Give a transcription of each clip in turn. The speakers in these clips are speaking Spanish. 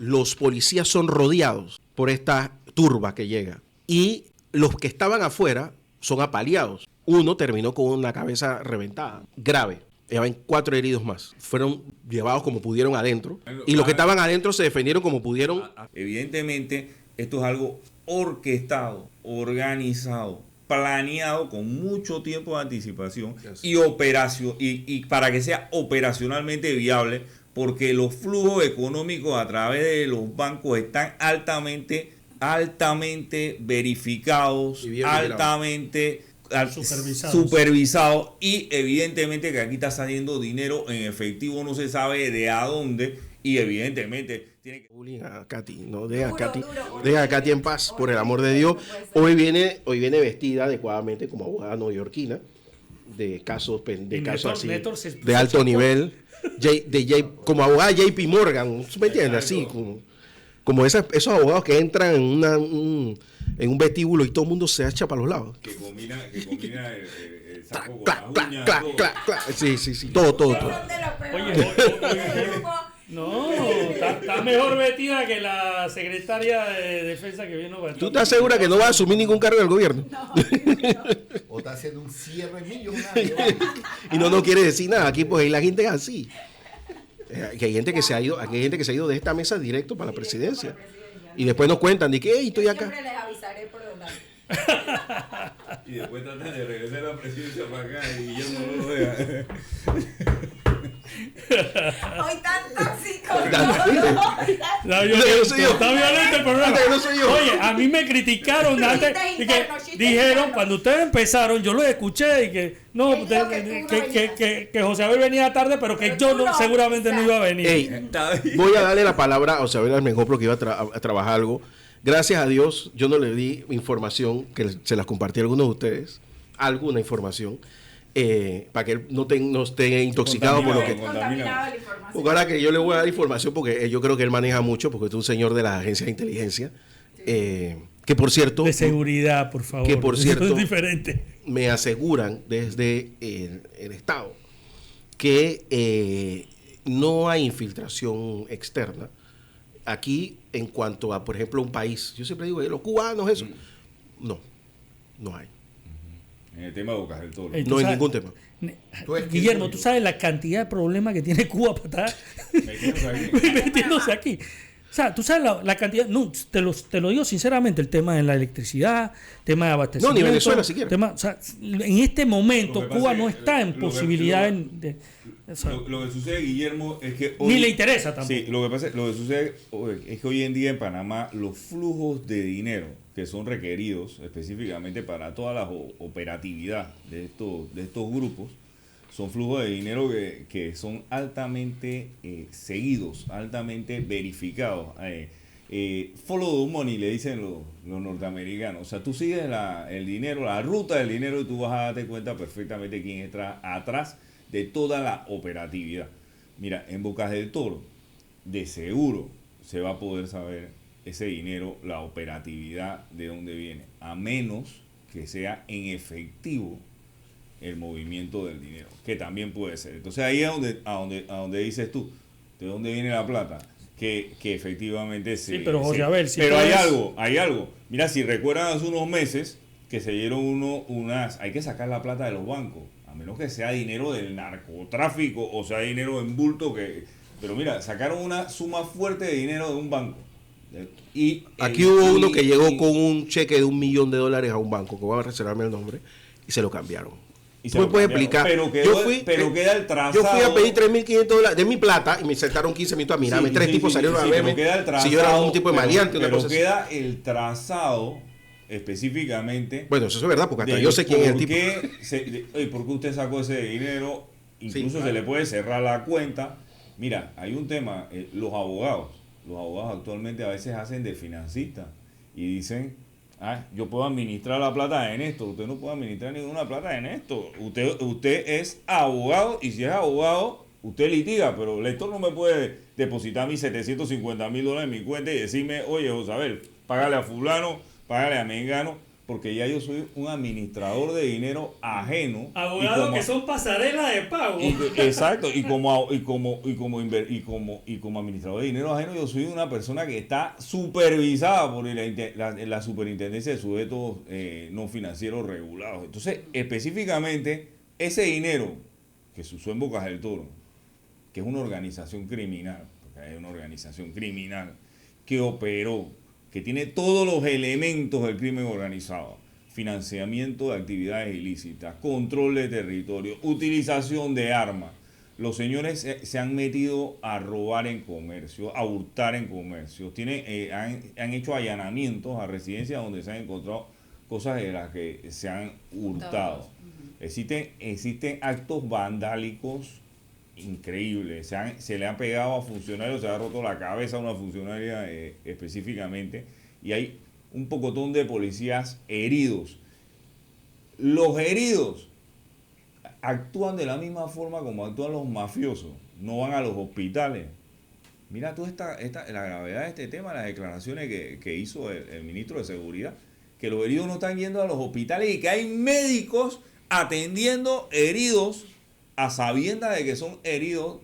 los policías son rodeados por esta turba que llega y los que estaban afuera son apaleados. Uno terminó con una cabeza reventada, grave. Llevan 4 heridos más. Fueron llevados como pudieron adentro. Y los que estaban adentro se defendieron como pudieron. Evidentemente, esto es algo orquestado, organizado, planeado con mucho tiempo de anticipación y para que sea operacionalmente viable, porque los flujos económicos a través de los bancos están altamente verificados, altamente supervisado, y evidentemente que aquí está saliendo dinero en efectivo, no se sabe de a dónde, y evidentemente tiene que... A Katy, no, deja a Katy en paz, por el amor de Dios. Hoy viene vestida adecuadamente como abogada neoyorquina de casos así de alto nivel, como abogada JP Morgan, ¿me entiendes? Así como esos abogados que entran en un vestíbulo y todo el mundo se echa para los lados. Que combina el saco con las uñas. Sí, todo. Oye, no, está mejor vestida que la secretaria de defensa que vino. ¿Tú estás segura que no va a asumir ningún cargo del gobierno? No. O está haciendo un cierre millonario. Y no quiere decir nada. Aquí pues la gente es así. Que hay gente que se ha ido de esta mesa directo para la presidencia. Y después nos cuentan de que estoy acá. Siempre les avisaré por dónde. Y después tratan de regresar a la presidencia para acá y yo no lo vea. Hoy tan tóxico. Está violento el programa. Oye, a mí me criticaron antes. Dijeron, cuando ustedes empezaron, yo los escuché y que no, que José Abel venía tarde, pero que yo seguramente no iba a venir. Voy a darle la palabra a José Abel Armengol porque iba a trabajar algo. Gracias a Dios, yo no le di información, que se las compartí a algunos de ustedes, alguna información. Para que él no esté intoxicado por lo que... Porque ahora que yo le voy a dar información, porque yo creo que él maneja mucho, porque es un señor de las agencias de inteligencia, que por cierto... De seguridad, por favor. Que por cierto, es diferente. Me aseguran desde el Estado que no hay infiltración externa. Aquí, en cuanto a, por ejemplo, un país, yo siempre digo, los cubanos, eso. No hay. En el tema de Bocas del Toro. No hay ningún tema. Guillermo, ¿tú sabes la cantidad de problemas que tiene Cuba para estar metiéndose aquí? O sea, tú sabes la cantidad... No, te lo digo sinceramente, el tema de la electricidad, tema de abastecimiento... No, ni Venezuela siquiera. O sea, en este momento Cuba no está en posibilidad de... Lo que sucede, Guillermo, es que hoy, ni le interesa tampoco. Sí, lo que sucede es que hoy en día en Panamá los flujos de dinero que son requeridos específicamente para toda la operatividad de estos grupos son flujos de dinero que son altamente seguidos, altamente verificados. Follow the money, le dicen los norteamericanos. O sea, tú sigues el dinero, la ruta del dinero, y tú vas a darte cuenta perfectamente quién está atrás de toda la operatividad. Mira, en Bocas del Toro, de seguro se va a poder saber ese dinero, la operatividad, de dónde viene, a menos que sea en efectivo el movimiento del dinero, que también puede ser. Entonces ahí es a donde dices tú, ¿de dónde viene la plata? Que efectivamente se... Sí, pero José Abel... pero hay algo. Mira, si recuerdan hace unos meses que se dieron hay que sacar la plata de los bancos, a menos que sea dinero del narcotráfico o sea dinero en bulto pero mira, sacaron una suma fuerte de dinero de un banco. Y aquí hubo uno que llegó con un cheque de $1 millón a un banco, que voy a reservarme el nombre, y se lo cambiaron. ¿Tú me puedes explicar? Pero queda el trazado. Yo fui a pedir $3.500 de mi plata y me sentaron 15 minutos a mirarme. Tres tipos salieron a verme. Si yo era un tipo de maleante, una cosa así. Pero queda el trazado específicamente. Bueno, eso es verdad, porque hasta yo sé quién es el tipo. ¿Por qué usted sacó ese dinero? Incluso se le puede cerrar la cuenta. Mira, hay un tema, los abogados actualmente a veces hacen de financistas y dicen, yo puedo administrar la plata en esto, usted no puede administrar ninguna plata en esto, usted es abogado, y si es abogado, usted litiga, pero el lector no me puede depositar mis $750,000 en mi cuenta y decirme, oye, José Abel, págale a fulano, págale a mengano, porque ya yo soy un administrador de dinero ajeno. Abogados que son pasarelas de pago. Exacto, y como administrador de dinero ajeno, yo soy una persona que está supervisada por la superintendencia de sujetos no financieros regulados. Entonces, específicamente, ese dinero que se usó en Bocas del Toro, que es una organización criminal, porque hay una organización criminal que operó, que tiene todos los elementos del crimen organizado: financiamiento de actividades ilícitas, control de territorio, utilización de armas. Los señores se han metido a robar en comercio, a hurtar en comercio, han hecho allanamientos a residencias donde se han encontrado cosas de las que se han hurtado. Existen actos vandálicos increíbles. Se le han pegado a funcionarios, se ha roto la cabeza a una funcionaria específicamente, y hay un pocotón de policías heridos. Los heridos actúan de la misma forma como actúan los mafiosos, no van a los hospitales. Mira tú la gravedad de este tema, las declaraciones que hizo el ministro de Seguridad, que los heridos no están yendo a los hospitales y que hay médicos atendiendo heridos a sabiendas de que son heridos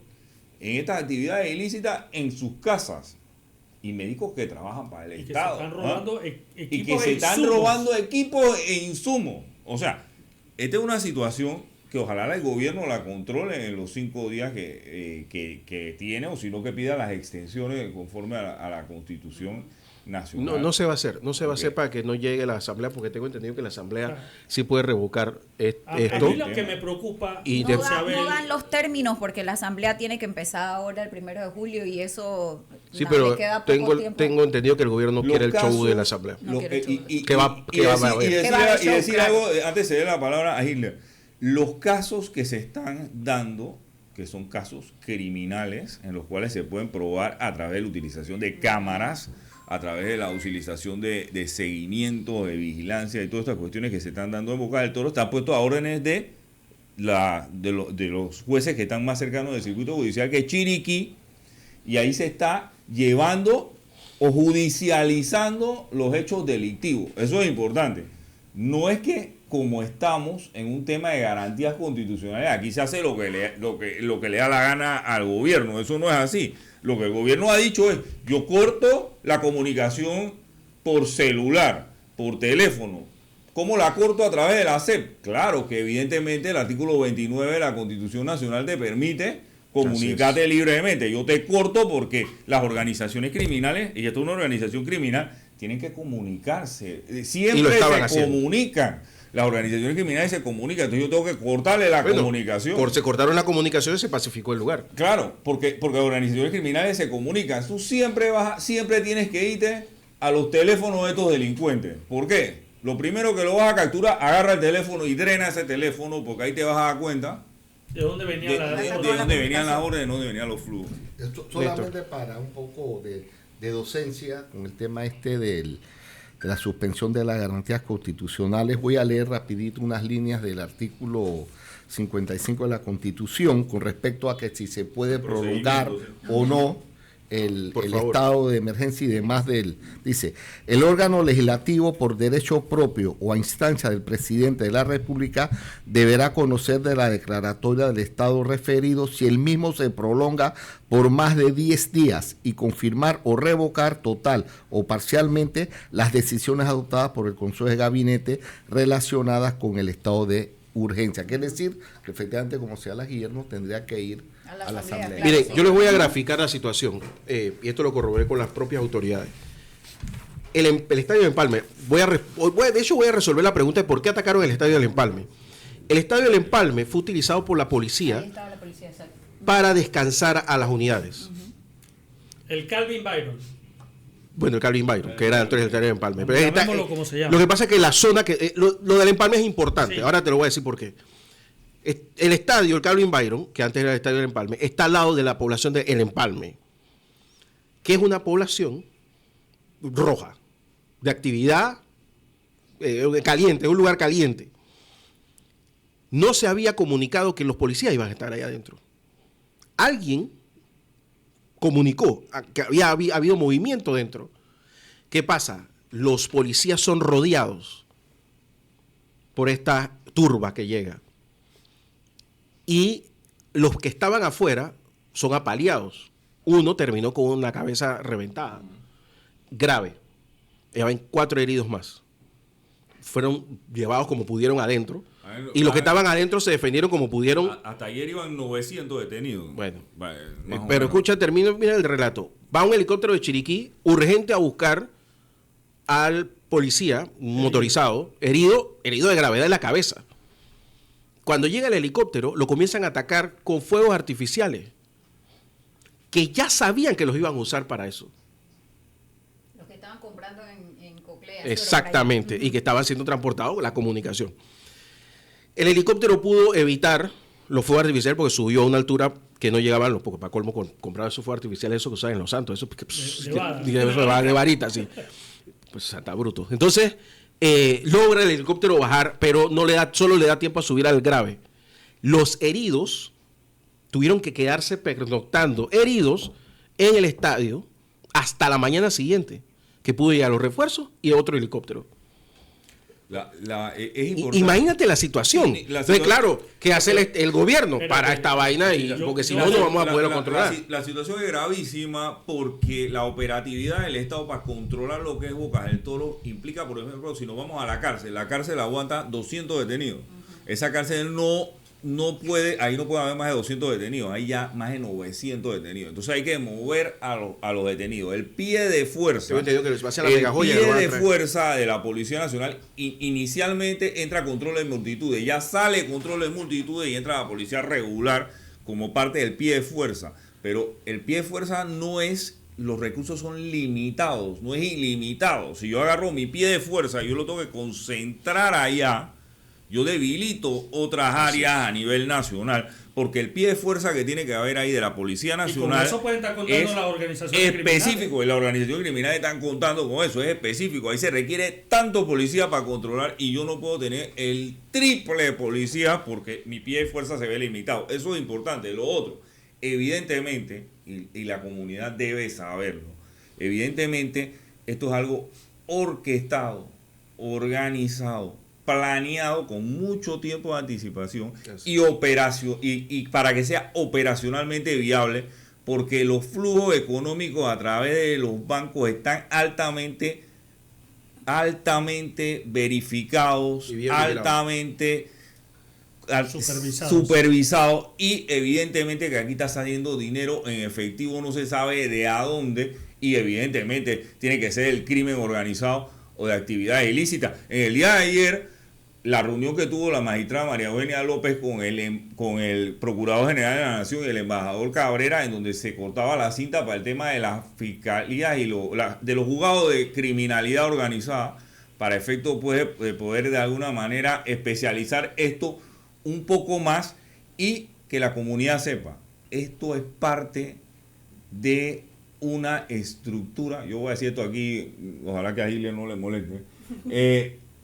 en estas actividades ilícitas en sus casas, y médicos que trabajan para el Estado. Y que se están robando equipos e insumos. O sea, esta es una situación que ojalá el gobierno la controle en los 5 días que tiene, o si no, que pida las extensiones conforme a la Constitución nacional. No se va a hacer, para que no llegue la Asamblea, porque tengo entendido que la Asamblea sí puede revocar esto. A mí lo que me preocupa... No dan los términos, porque la Asamblea tiene que empezar ahora el 1 de julio y eso... Sí, pero tengo entendido que el gobierno no quiere el show de la Asamblea. Y decir algo, antes de ceder la palabra a Hitler. Los casos que se están dando, que son casos criminales, en los cuales se pueden probar a través de la utilización de cámaras, a través de la utilización de seguimiento, de vigilancia y todas estas cuestiones que se están dando en Boca del Toro, están puestos a órdenes de los jueces que están más cercanos del circuito judicial, que es Chiriquí, y ahí se está llevando o judicializando los hechos delictivos. Eso es importante. No es que, como estamos en un tema de garantías constitucionales, aquí se hace lo que le da la gana al gobierno. Eso no es así. Lo que el gobierno ha dicho es: yo corto la comunicación por celular, por teléfono. ¿Cómo la corto? A través de la SEP. Claro que evidentemente el artículo 29 de la Constitución Nacional te permite comunicarte libremente. Yo te corto porque las organizaciones criminales, y esto es una organización criminal, tienen que comunicarse. Siempre se comunican. Las organizaciones criminales se comunican, entonces yo tengo que cortarle la comunicación. Se cortaron la comunicación y se pacificó el lugar. Claro, porque las organizaciones criminales se comunican. Tú siempre tienes que irte a los teléfonos de estos delincuentes. ¿Por qué? Lo primero que lo vas a capturar, agarra el teléfono y drena ese teléfono, porque ahí te vas a dar cuenta de dónde venían las órdenes, de dónde venían los flujos. Esto solamente para un poco de docencia con el tema de la suspensión de las garantías constitucionales. Voy a leer rapidito unas líneas del artículo 55 de la Constitución con respecto a que si se puede prolongar o no el estado de emergencia y demás de él. Dice: el órgano legislativo, por derecho propio o a instancia del presidente de la República, deberá conocer de la declaratoria del estado referido si el mismo se prolonga por más de 10 días y confirmar o revocar total o parcialmente las decisiones adoptadas por el Consejo de Gabinete relacionadas con el estado de urgencia. Quiere decir que efectivamente, como sea la Guillermo, tendría que ir a la Asamblea. Claro, miren, yo les voy a graficar la situación, y esto lo corroboré con las propias autoridades. El estadio del Empalme, de hecho voy a resolver la pregunta de por qué atacaron el estadio del Empalme. El estadio del Empalme fue utilizado por la policía, para descansar a las unidades. El Calvin Byron. Bueno, el Calvin Byron, que era antes del estadio del Empalme. Pero como se llama. Lo que pasa es que la zona, lo del Empalme es importante. Sí. Ahora te lo voy a decir por qué. El estadio, el Calvin Byron, que antes era el estadio del Empalme, está al lado de la población de El Empalme, que es una población roja, de actividad caliente, un lugar caliente. No se había comunicado que los policías iban a estar ahí adentro. Alguien comunicó que había habido movimiento dentro. ¿Qué pasa? Los policías son rodeados por esta turba que llega. Y los que estaban afuera son apaleados. Uno terminó con una cabeza reventada, grave. Habían 4 heridos más. Fueron llevados como pudieron adentro. Y los que estaban adentro se defendieron como pudieron. Hasta ayer iban 900 detenidos. Bueno, pero escucha, mira el relato. Va un helicóptero de Chiriquí, urgente a buscar al policía motorizado, herido de gravedad en la cabeza. Cuando llega el helicóptero, lo comienzan a atacar con fuegos artificiales, que ya sabían que los iban a usar para eso. Los que estaban comprando en Coclea. Exactamente, y que estaban siendo transportados la comunicación. El helicóptero pudo evitar los fuegos artificiales porque subió a una altura que no llegaban, porque para colmo comprar esos fuegos artificiales, eso que usan en Los Santos, eso de varita, sí. Pues está bruto. Entonces, logra el helicóptero bajar, pero solo le da tiempo a subir al grave. Los heridos tuvieron que quedarse pernoctando heridos en el estadio hasta la mañana siguiente, que pudo llegar los refuerzos y otro helicóptero. Es importante. Imagínate la situación. Entonces, claro, ¿qué hace el gobierno para esta vaina? Porque si no, no vamos a poderlo controlar. La situación es gravísima porque la operatividad del Estado para controlar lo que es Bocas del Toro implica, por ejemplo, si nos vamos a la cárcel aguanta 200 detenidos. Esa cárcel no puede, ahí no puede haber más de 200 detenidos, hay ya más de 900 detenidos. Entonces hay que mover a los detenidos. El pie de fuerza, de la Policía Nacional inicialmente entra a control de multitudes, ya sale control de multitudes y entra la policía regular como parte del pie de fuerza. Pero el pie de fuerza no es, los recursos son limitados, no es ilimitado. Si yo agarro mi pie de fuerza y yo lo tengo que concentrar allá, yo debilito otras áreas a nivel nacional, porque el pie de fuerza que tiene que haber ahí de la Policía Nacional y con eso pueden estar contando las organizaciones específico, y las organizaciones criminales están contando con eso, es específico. Ahí se requiere tanto policía para controlar y yo no puedo tener el triple de policía porque mi pie de fuerza se ve limitado. Eso es importante. Lo otro, evidentemente, y la comunidad debe saberlo, evidentemente esto es algo orquestado, organizado, planeado con mucho tiempo de anticipación y para que sea operacionalmente viable, porque los flujos económicos a través de los bancos están altamente verificados, altamente supervisados, y evidentemente que aquí está saliendo dinero en efectivo, no se sabe de a dónde, y evidentemente tiene que ser el crimen organizado o de actividades ilícitas. En el día de ayer, la reunión que tuvo la magistrada María Eugenia López con el Procurador General de la Nación y el embajador Cabrera, en donde se cortaba la cinta para el tema de las fiscalías y de los juzgados de criminalidad organizada, para efecto de poder de alguna manera especializar esto un poco más y que la comunidad sepa, esto es parte de una estructura, yo voy a decir esto aquí, ojalá que a Gilia no le moleste,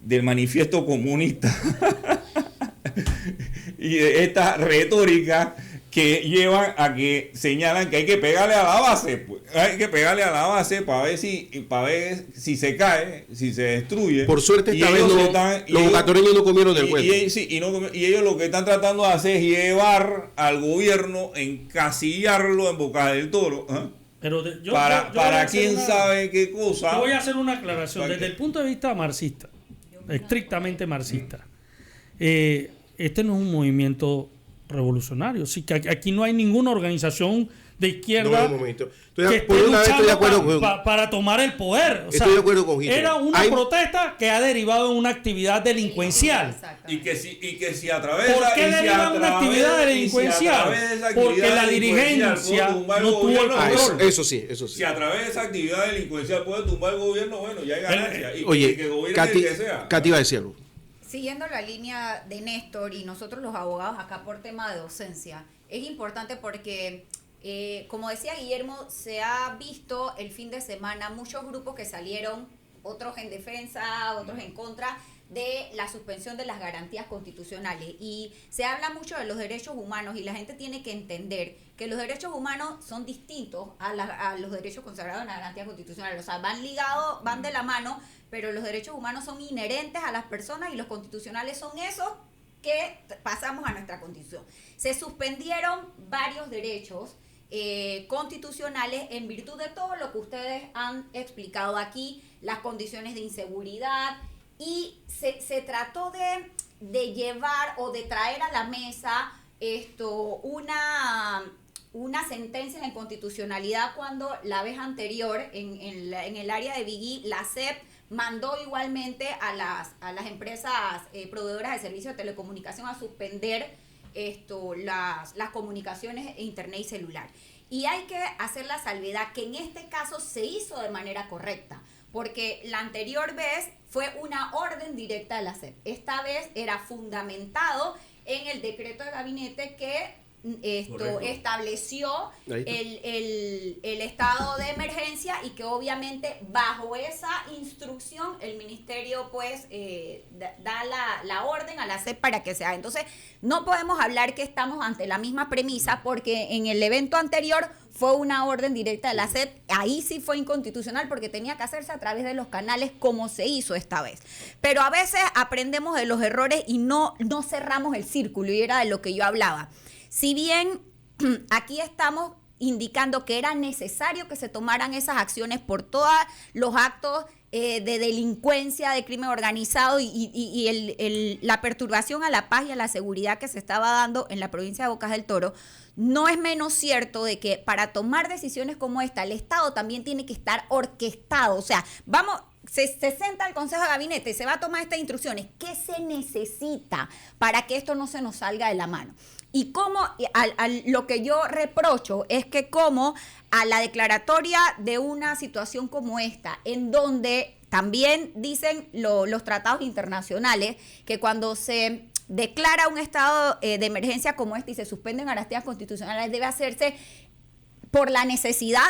del manifiesto comunista y de esta retórica que llevan a que señalan que hay que pegarle a la base, pues. Hay que pegarle a la base para ver si se cae, si se destruye. Por suerte esta vez los bocatorreños no comieron del cuento. Y ellos lo que están tratando de hacer es llevar al gobierno, encasillarlo en Bocas del Toro, ¿eh? Pero para quién sabe qué cosa. Yo voy a hacer una aclaración desde el punto de vista marxista, estrictamente marxista. Este no es un movimiento revolucionario, sí, que aquí no hay ninguna organización de izquierda que esté luchando para tomar el poder. O sea, estoy de acuerdo con Hitler. Era una protesta que ha derivado en una actividad delincuencial. Y que si a través de ¿por qué deriva una actividad delincuencial? Porque la dirigencia no tuvo el control. Eso sí. Si a través de esa actividad delincuencial puede tumbar el gobierno, bueno, ya hay ganancia. Oye, que gobierne el que sea. Katy va a decir algo. Siguiendo la línea de Néstor y nosotros los abogados acá por tema de docencia, es importante porque, como decía Guillermo, se ha visto el fin de semana muchos grupos que salieron, otros en defensa, otros en contra de la suspensión de las garantías constitucionales. Y se habla mucho de los derechos humanos y la gente tiene que entender que los derechos humanos son distintos a los derechos consagrados en la garantía constitucional. O sea, van ligados, van de la mano, pero los derechos humanos son inherentes a las personas y los constitucionales son esos que pasamos a nuestra constitución. Se suspendieron varios derechos constitucionales en virtud de todo lo que ustedes han explicado aquí, las condiciones de inseguridad, y se trató de llevar o de traer a la mesa una sentencia de inconstitucionalidad cuando la vez anterior en el área de Biguí, la SEP mandó igualmente a las empresas proveedoras de servicios de telecomunicación a suspender las comunicaciones internet y celular. Y hay que hacer la salvedad que en este caso se hizo de manera correcta, porque la anterior vez fue una orden directa de la SEP. Esta vez era fundamentado en el decreto de gabinete que estableció el estado de emergencia, y que obviamente bajo esa instrucción el ministerio pues da la orden a la SEP para que se haga. Entonces no podemos hablar que estamos ante la misma premisa, porque en el evento anterior fue una orden directa de la SEP, ahí sí fue inconstitucional porque tenía que hacerse a través de los canales como se hizo esta vez. Pero a veces aprendemos de los errores y no cerramos el círculo, y era de lo que yo hablaba. Si bien aquí estamos indicando que era necesario que se tomaran esas acciones por todos los actos de delincuencia, de crimen organizado y la perturbación a la paz y a la seguridad que se estaba dando en la provincia de Bocas del Toro, no es menos cierto de que para tomar decisiones como esta, el Estado también tiene que estar orquestado. O sea, se senta el Consejo de Gabinete y se va a tomar estas instrucciones. ¿Qué se necesita para que esto no se nos salga de la mano? Y cómo, lo que yo reprocho es que como a la declaratoria de una situación como esta, en donde también dicen los tratados internacionales que cuando se declara un estado de emergencia como este y se suspenden garantías constitucionales, debe hacerse por la necesidad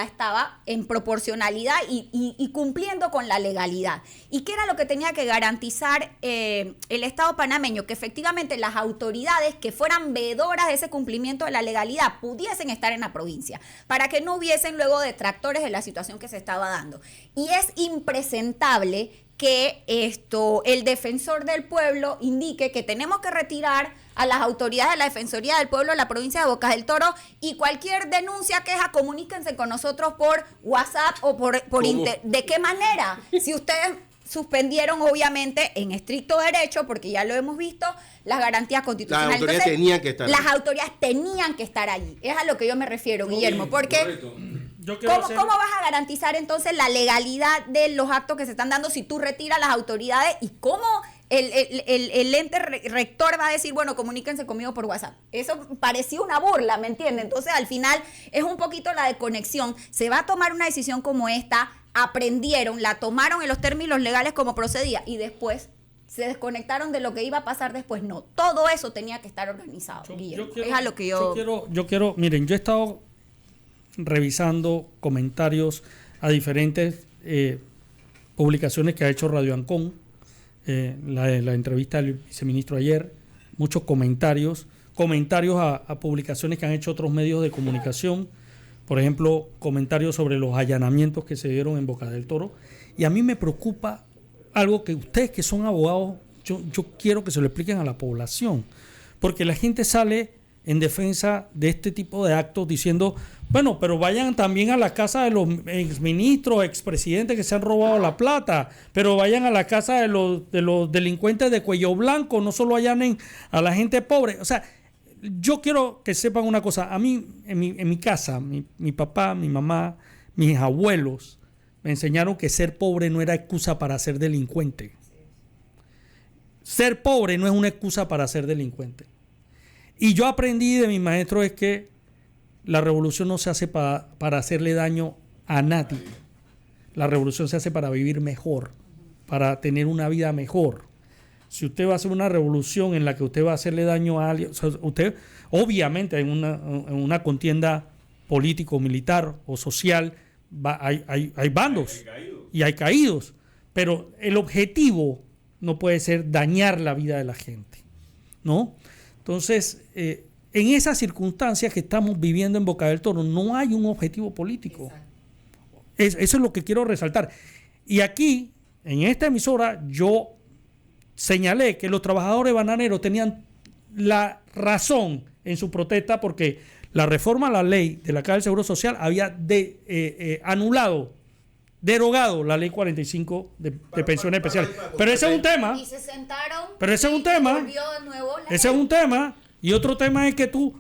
estaba en proporcionalidad y cumpliendo con la legalidad. ¿Y qué era lo que tenía que garantizar el Estado panameño? Que efectivamente las autoridades que fueran veedoras de ese cumplimiento de la legalidad pudiesen estar en la provincia, para que no hubiesen luego detractores de la situación que se estaba dando. Y es impresentable que el defensor del pueblo indique que tenemos que retirar a las autoridades de la Defensoría del Pueblo de la provincia de Bocas del Toro, y cualquier denuncia, queja, comuníquense con nosotros por WhatsApp o por internet. ¿De qué manera? Si ustedes suspendieron, obviamente, en estricto derecho, porque ya lo hemos visto, las garantías constitucionales. Las autoridades tenían que estar Las autoridades tenían que estar allí. Es a lo que yo me refiero, Guillermo, porque ¿cómo vas a garantizar entonces la legalidad de los actos que se están dando si tú retiras las autoridades? ¿Y cómo el ente rector va a decir, bueno, comuníquense conmigo por WhatsApp? Eso parecía una burla, ¿me entiendes? Entonces, al final, es un poquito la desconexión. Se va a tomar una decisión como esta, aprendieron, la tomaron en los términos legales como procedía, y después se desconectaron de lo que iba a pasar después. No, todo eso tenía que estar organizado, Guillermo. Es a lo que yo quiero, miren, yo he estado revisando comentarios a diferentes publicaciones que ha hecho Radio Ancón, la entrevista del viceministro ayer, muchos comentarios a publicaciones que han hecho otros medios de comunicación, por ejemplo, comentarios sobre los allanamientos que se dieron en Bocas del Toro, y a mí me preocupa algo que ustedes que son abogados, yo quiero que se lo expliquen a la población, porque la gente sale en defensa de este tipo de actos diciendo, bueno, pero vayan también a la casa de los exministros, expresidentes que se han robado la plata, pero vayan a la casa de los delincuentes de cuello blanco, no solo allanen a la gente pobre. O sea, yo quiero que sepan una cosa. A mí, en mi casa, mi papá, mi mamá, mis abuelos me enseñaron que ser pobre no era excusa para ser delincuente. Ser pobre no es una excusa para ser delincuente. Y yo aprendí de mi maestro es que la revolución no se hace para hacerle daño a nadie. La revolución se hace para vivir mejor, para tener una vida mejor. Si usted va a hacer una revolución en la que usted va a hacerle daño a alguien, o sea, usted, obviamente en una contienda político, militar o social, hay bandos y hay caídos, pero el objetivo no puede ser dañar la vida de la gente, ¿no? Entonces, en esas circunstancias que estamos viviendo en Boca del Toro, no hay un objetivo político. Eso es lo que quiero resaltar. Y aquí, en esta emisora, yo señalé que los trabajadores bananeros tenían la razón en su protesta porque la reforma a la ley de la Caja del Seguro Social había derogado la ley 45 de pensiones especiales. Pero ese es un tema. Y se sentaron. Pero ese es un tema. Volvió de nuevo Ese es un tema. Y otro tema es que tú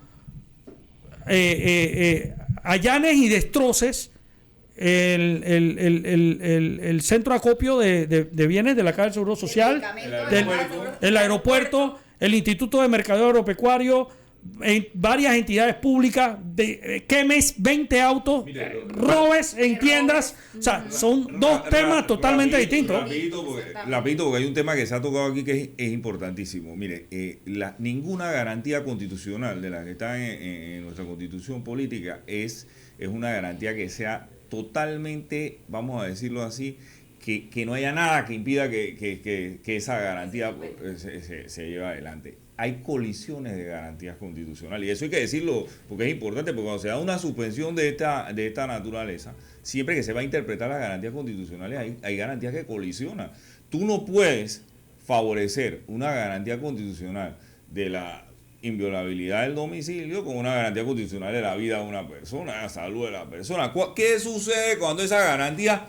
allanes y destroces el centro de acopio de bienes de la Caja del Seguro Social, el aeropuerto, el Instituto de Mercadeo Agropecuario, varias entidades públicas, quemes 20 autos, robes en tiendas. O sea, son dos temas totalmente distintos. Rapidito, porque hay un tema que se ha tocado aquí que es importantísimo. Mire, ninguna garantía constitucional de la que está en nuestra constitución política es una garantía que sea totalmente, vamos a decirlo así, que no haya nada que impida que esa garantía se lleve adelante. Hay colisiones de garantías constitucionales y eso hay que decirlo porque es importante, porque cuando se da una suspensión de esta naturaleza, siempre que se va a interpretar las garantías constitucionales hay garantías que colisionan. Tú no puedes favorecer una garantía constitucional de la inviolabilidad del domicilio con una garantía constitucional de la vida de una persona, de la salud de la persona. ¿Qué sucede cuando esa garantía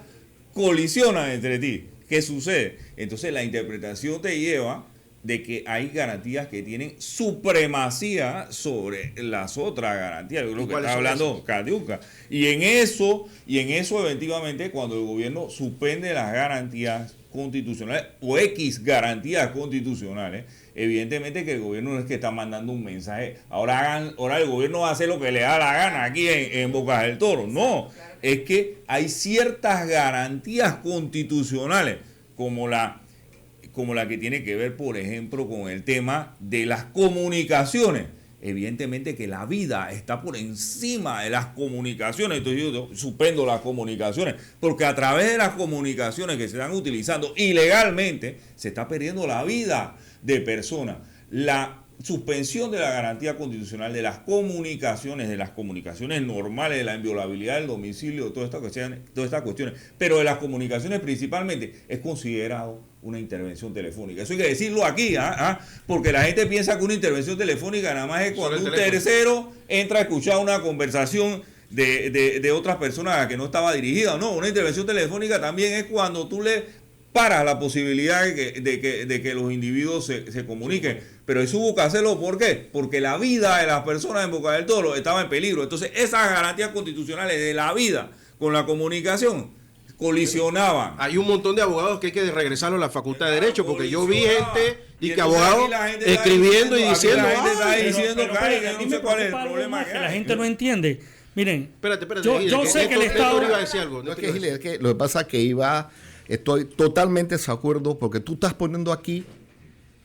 colisiona entre ti? ¿Qué sucede? Entonces la interpretación te lleva de que hay garantías que tienen supremacía sobre las otras garantías. Yo creo que está hablando Catiuca. Y en eso efectivamente, cuando el gobierno suspende las garantías constitucionales o X garantías constitucionales, evidentemente que el gobierno no es que está mandando un mensaje, ahora el gobierno va a hacer lo que le da la gana aquí en Bocas del Toro. No, es que hay ciertas garantías constitucionales como la que tiene que ver, por ejemplo, con el tema de las comunicaciones. Evidentemente que la vida está por encima de las comunicaciones. Entonces yo suspendo las comunicaciones, porque a través de las comunicaciones que se están utilizando ilegalmente, se está perdiendo la vida de personas. La suspensión de la garantía constitucional de las comunicaciones normales, de la inviolabilidad del domicilio, todas estas cuestiones, pero de las comunicaciones principalmente, es considerado una intervención telefónica. Eso hay que decirlo aquí, porque la gente piensa que una intervención telefónica nada más es cuando un tercero entra a escuchar una conversación de otras personas a las que no estaba dirigida. No, una intervención telefónica también es cuando tú le paras la posibilidad de que los individuos se comuniquen. Pero eso hubo que hacerlo, ¿por qué? Porque la vida de las personas en Boca del Toro estaba en peligro. Entonces esas garantías constitucionales de la vida con la comunicación colisionaban. Hay un montón de abogados que hay que regresarlo a la Facultad de Derecho, porque yo vi gente y que abogados escribiendo y diciendo, no sé cuál es el problema que la gente no entiende. Miren, espérate, yo sé que el Estado iba a decir algo. No, es que lo que pasa es que estoy totalmente de acuerdo, porque tú estás poniendo aquí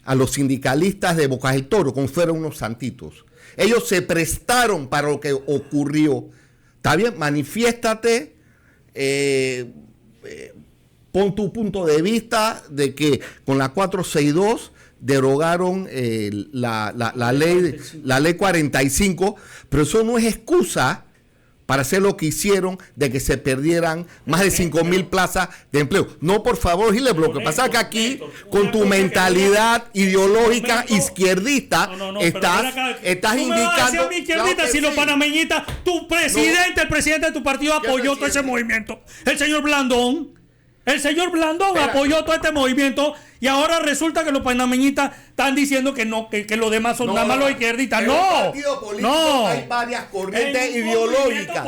a los sindicalistas de Boca del Toro como fueran unos santitos. Ellos se prestaron para lo que ocurrió. Está bien, manifiéstate, pon tu punto de vista de que con la 462 derogaron la ley 45, pero eso no es excusa para hacer lo que hicieron de que se perdieran más de 5,000 plazas de empleo. No, por favor, Giles, lo que pasa es que aquí, con tu mentalidad ideológica izquierdista, estás indicando... Si los panameñitas, tu presidente, el presidente de tu partido apoyó todo ese movimiento. El señor Blandón apoyó todo este movimiento y ahora resulta que los panameñitas están diciendo que no, que los demás son nada más los izquierdistas. No, hay varias corrientes ideológicas.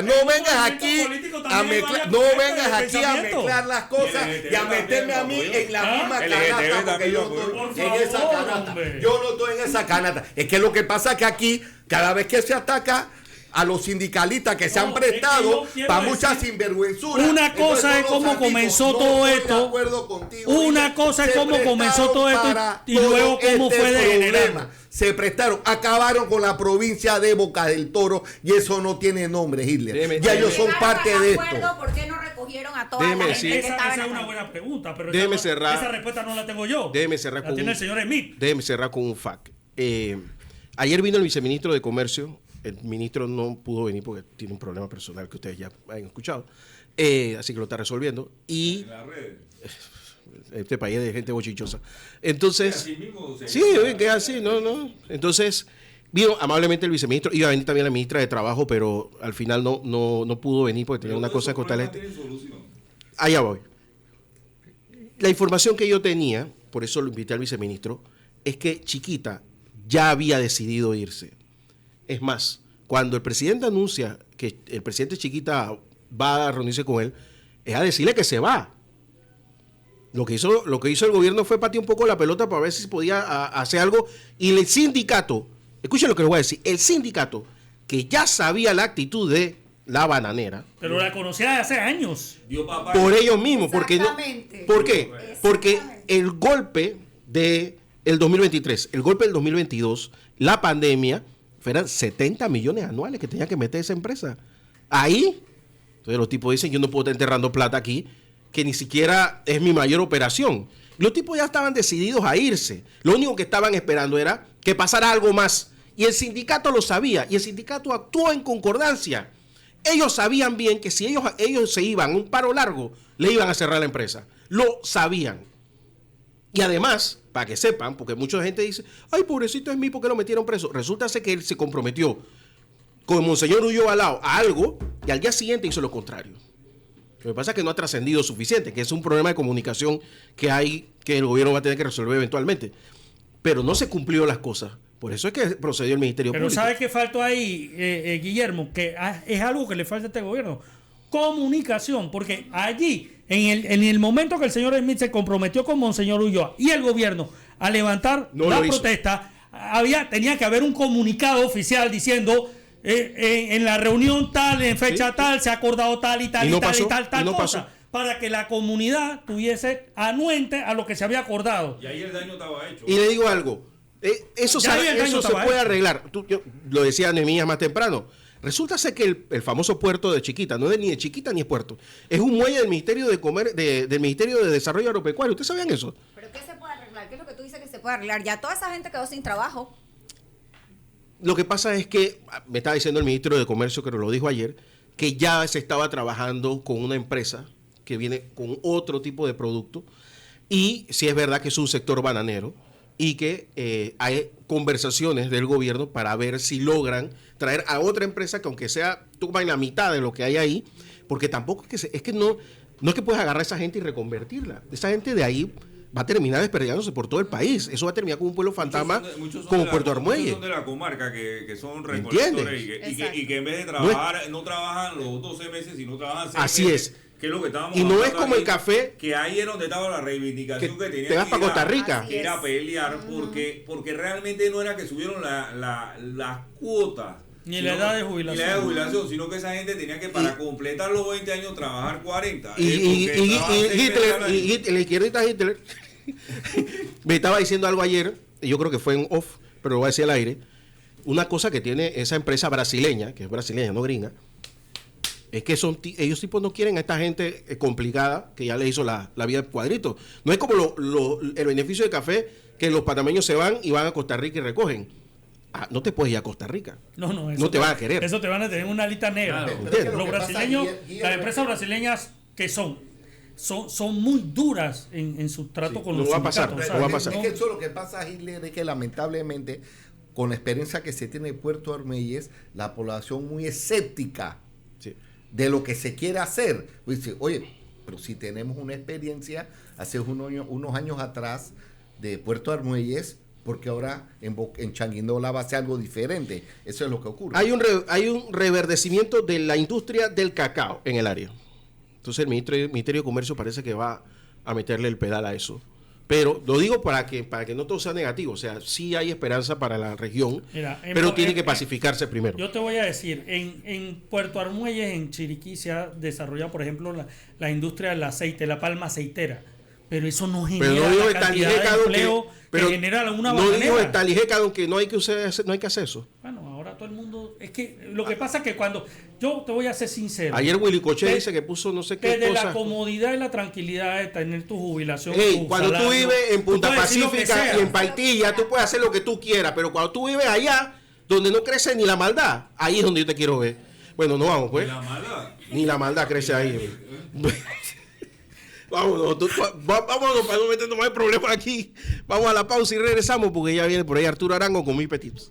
No vengas aquí a mezclar las cosas y a meterme a mí en la misma canasta, porque yo no estoy en esa canasta. Yo no estoy en esa canasta. Es que lo que pasa es que aquí, cada vez que se ataca a los sindicalistas que se han prestado para muchas sinvergüenzuras. Una cosa es cómo comenzó todo esto. Una cosa es cómo comenzó todo esto y luego cómo fue degenerando. Se prestaron, acabaron con la provincia de Boca del Toro y eso no tiene nombre, Hitler. Ya ellos son parte de esto. ¿Por qué no recogieron a toda la gente que estaba en Esa es una buena pregunta, pero esa respuesta no la tengo yo. Déjeme cerrar la tiene el señor Smith. Déjeme cerrar con un fact. Ayer vino el viceministro de Comercio. El ministro no pudo venir porque tiene un problema personal que ustedes ya han escuchado. Así que lo está resolviendo. Y en las redes. Este país es de gente bochinchosa. Entonces, sí, que es así, no. Entonces, vino amablemente el viceministro, iba a venir también la ministra de Trabajo, pero al final no pudo venir porque tenía una cosa de costalete. Allá voy. La información que yo tenía, por eso lo invité al viceministro, es que Chiquita ya había decidido irse. Es más, cuando el presidente anuncia que el presidente Chiquita va a reunirse con él, es a decirle que se va. Lo que hizo el gobierno fue patear un poco la pelota para ver si podía hacer algo. Y el sindicato, escuchen lo que les voy a decir, el sindicato que ya sabía la actitud de la bananera. Pero la conocía de hace años. Por ellos mismos. ¿Por qué? Porque el golpe del 2023, el golpe del 2022, la pandemia, fueran 70 millones anuales que tenía que meter esa empresa. Ahí, entonces los tipos dicen, yo no puedo estar enterrando plata aquí, que ni siquiera es mi mayor operación. Los tipos ya estaban decididos a irse. Lo único que estaban esperando era que pasara algo más. Y el sindicato lo sabía. Y el sindicato actuó en concordancia. Ellos sabían bien que si ellos se iban a un paro largo, le iban a cerrar la empresa. Lo sabían. Y además, para que sepan, porque mucha gente dice, ay, pobrecito es mí, ¿por qué lo metieron preso? Resulta que él se comprometió con Monseñor Ulloa al lado a algo y al día siguiente hizo lo contrario. Lo que pasa es que no ha trascendido suficiente, que es un problema de comunicación que hay, que el gobierno va a tener que resolver eventualmente. Pero no se cumplió las cosas. Por eso es que procedió el Ministerio Público. Pero ¿sabes qué faltó ahí, Guillermo? Que es algo que le falta a este gobierno. Comunicación, porque allí, en el momento que el señor Smith se comprometió con Monseñor Ulloa y el gobierno a levantar la protesta, tenía que haber un comunicado oficial diciendo... en la reunión tal, en fecha tal, se ha acordado tal y tal y tal cosa, para que la comunidad tuviese anuente a lo que se había acordado. Y ahí el daño estaba hecho. Y le digo algo, eso se puede arreglar. Yo lo decía Nehemías más temprano. Resulta ser que el famoso puerto de Chiquita, no es ni de Chiquita ni es puerto, es un muelle del Ministerio del Ministerio de Desarrollo Agropecuario. ¿Ustedes sabían eso? ¿Pero qué se puede arreglar? ¿Qué es lo que tú dices que se puede arreglar? Ya toda esa gente quedó sin trabajo. Lo que pasa es que, me estaba diciendo el ministro de Comercio, que nos lo dijo ayer, que ya se estaba trabajando con una empresa que viene con otro tipo de producto, y si es verdad que es un sector bananero, y que hay conversaciones del gobierno para ver si logran traer a otra empresa que aunque sea toman la mitad de lo que hay ahí, porque tampoco es que no es que puedes agarrar a esa gente y reconvertirla. Esa gente de ahí va a terminar desperdigándose por todo el país. Eso va a terminar como un pueblo fantasma como Puerto Armuelle. Muchos son de la comarca que son recolectores y que en vez de trabajar, no trabajan los 12 meses, sino trabajan 6 Así meses. es. Que es lo que estábamos y no es como el café. Que ahí es donde estaba la reivindicación que tenía. Te vas para Costa Rica. Que era pelear, porque realmente no era que subieron las cuotas. Ni la edad de jubilación. Sino que esa gente tenía que, para completar los 20 años, trabajar 40. Y la izquierdita Hitler me estaba diciendo algo ayer, y yo creo que fue en off, pero lo voy a decir al aire. Una cosa que tiene esa empresa brasileña, que es brasileña, no gringa, es que ellos tipos no quieren a esta gente complicada que ya le hizo la vida de cuadrito. No es como el beneficio de café, que los panameños se van y van a Costa Rica y recogen. No te puedes ir a Costa Rica. No te van a querer. Eso te van a tener una lista negra. Claro. Los brasileños, las empresas brasileñas que son muy duras en su trato con los sindicatos. No va a pasar. Es que eso lo que pasa, Hitler, es que lamentablemente, con la experiencia que se tiene en Puerto Armuelles, la población muy escéptica de lo que se quiere hacer. Dice, oye, pero si tenemos una experiencia hace unos años atrás de Puerto Armuelles, porque ahora en Changuinola va a ser algo diferente. Eso es lo que ocurre. Hay un reverdecimiento de la industria del cacao en el área. Entonces el Ministerio de Comercio parece que va a meterle el pedal a eso. Pero lo digo para que no todo sea negativo. O sea, sí hay esperanza para la región, pero tiene que pacificarse primero. Yo te voy a decir, en Puerto Armuelles, en Chiriquí, se ha desarrollado, por ejemplo, la industria del aceite, la palma aceitera. Pero eso no genera la cantidad de empleo que genera una bananera. No digo estalijecado que no hay que hacer eso. Bueno, ahora ahora todo el mundo... Es que lo que pasa es que cuando... Yo te voy a ser sincero. Ayer Willy Coche dice que puso no sé qué desde cosa. la comodidad y la tranquilidad de tener tu jubilación. Cuando salario, tú vives en Punta Pacífica y en país Paitilla, tú puedes hacer lo que tú quieras, pero cuando tú vives allá, donde no crece ni la maldad, ahí es donde yo te quiero ver. Bueno, no vamos, pues. Ni la maldad crece ahí. Vámonos para no meternos más problemas aquí. Vamos a la pausa y regresamos porque ya viene por ahí Arturo Arango con Mi Petits.